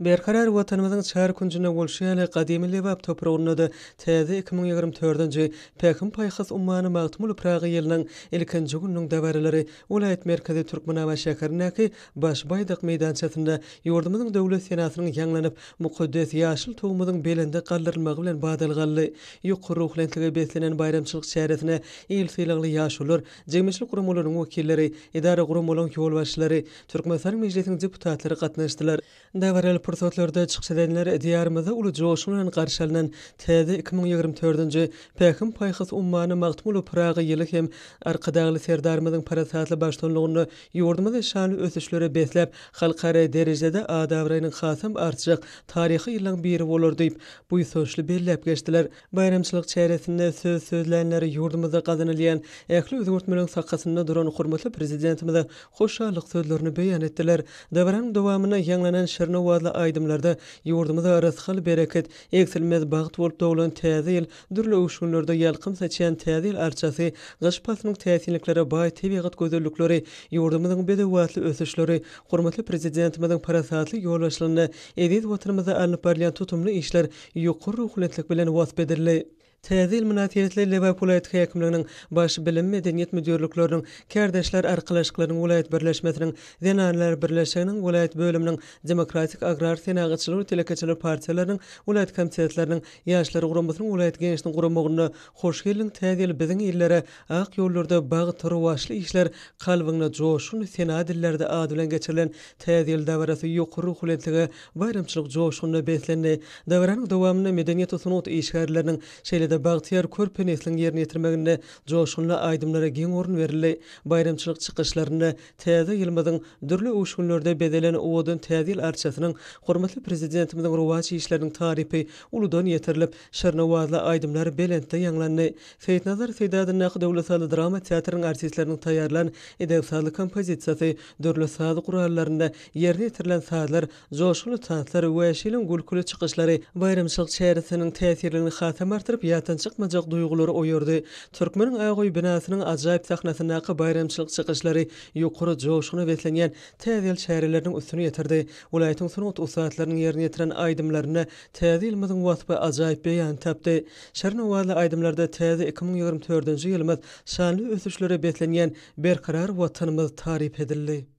Berkarar watanymyzyň çar kunjuna bolşaly gadymy lebap topragyny da täze 2024-nji Pekin paýhas ummany magtymly Praga ýylynyň ilkinji günüň dabarlary Ulayat merkezi Türkmenaba şäherindäki Başbaýdyk meýdançasynda ýurdumyzyň döwlet senatynyň ýanglanyp mukaddes ýaşyl tugumyzyň belinde galdyrylmagy bilen badalgaldy. Ýokary ruhlentligi beslenen bayramçylyk şäheretine ýylsylykly ýaşular, jemgyýetçilik gurumlarynyň wekilleri, idara gurumlarynyň ýolbaşçylary, Türkmenistan mejlisining deputatlary gatnaşdylar. Dabarly pursatlarda çykyş edenler diýarymyzda uly joşuň bilen garşy alynan täze 2024-nji Pekin paýhas ummany magtymly Praga ýyly hem arkadagy serdarymyzyň parasatly başlanlygyny ýurdumyzda şanly ösüşlere beslep halkara derejede adabraýynyň hasam artjak taryhy ýyllaň biri bolar diýip bu ýsoşly belläp geçdiler. Bayramçylyk çäresinde söz sözlänleri ýurdumyzda gazanylýan ähli özgürtmeliň sakasynda duran hormatly prezidentimize hoşallyk sözlerini beýan etdiler. Dabaryň dowamyna ýanglanan şernowazly aýdymlarda ýurdumyza arasy bereket, eksilmez bagyt bolup doglan täze ýyl dürli uşgunlarda ýalkym saçan täze ýyl arçasy, gyş pasynyň täsirliklere baý tebigat gözellikleri, ýurdumyzyň bedewatly ösüşleri, hormatly prezidentimiziň parasatly ýolbaşlygyny, ediz watanymyza alynıp barýan tutumly işler ýokary ruhlenlik bilen wasp edildi. Täze münasibetleri Lebap Ulayat häkimliginiň baş bilim medeniýet müdürlikleriniň, Kärdeşler arkalaşyklarynyň Ulayat birleşmesiniň, Zenanlar birleşiginiň Ulayat bölüminiň, Demokratik Agrar Senagatçylyk we Telekeçilik partiýalarynyň Ulayat komitetläriniň, Ýaşlar guramasynyň Ulayat gençliğiniň guramagyna hoş geldiň. Täze biziň ýyllere ak ýollarda bagy turwaşly işler kalbyňda joşun sena dillerde ad bilen geçirilen täze ýyl dabarasy ýokary ruhlentligi, bayramçylyk joşunyna beslendi. Dabaranyň dowamyna medeniýet we sunat işgärleriniň şeýle bagtyar körpen esliň ýerine ýetirmeginde joşunly aýdymlara giň orun berildi. Bayramçylyk çykyşlaryny täze ýylymyzyň dürli uşgunlarda bedelen owadan täze ýyl arçasynyň hormatly prezidentimiziň ruwaçy işleriniň tarypy uludan ýetirilip şernowazly aýdymlar belentde ýanglandy. Seýitnazar Seýdadyň döwlet saly drama teatrnyň artistleriniň taýýarlan edebsazly kompozisiýasy, dürli saz gurallarynda ýerine ýetirilen sazlar, joşuly tanslar we şeýle gülküli çykyşlary bayramçylyk çäresiniň täsirini hasam artyryp ýatan çykmajak duýgulary oýardy. Türkmeniň Aýgoý binasynyň ajaýyp sahnasynaky bayramçylyk çykyşlary ýokary joşuny beslenýän täze ýyl şäherleriniň üstüne ýetirdi. Ulaýatyň sunat usatlarynyň ýerine ýetiren aýdymlaryny täze ýylymyzyň wasfy ajaýyp beýan tapdy. Şernowazly aýdymlarda täze 2024-nji ýylymyz şanly ösüşlere beslenýän berkarar watanymyz taryp edildi.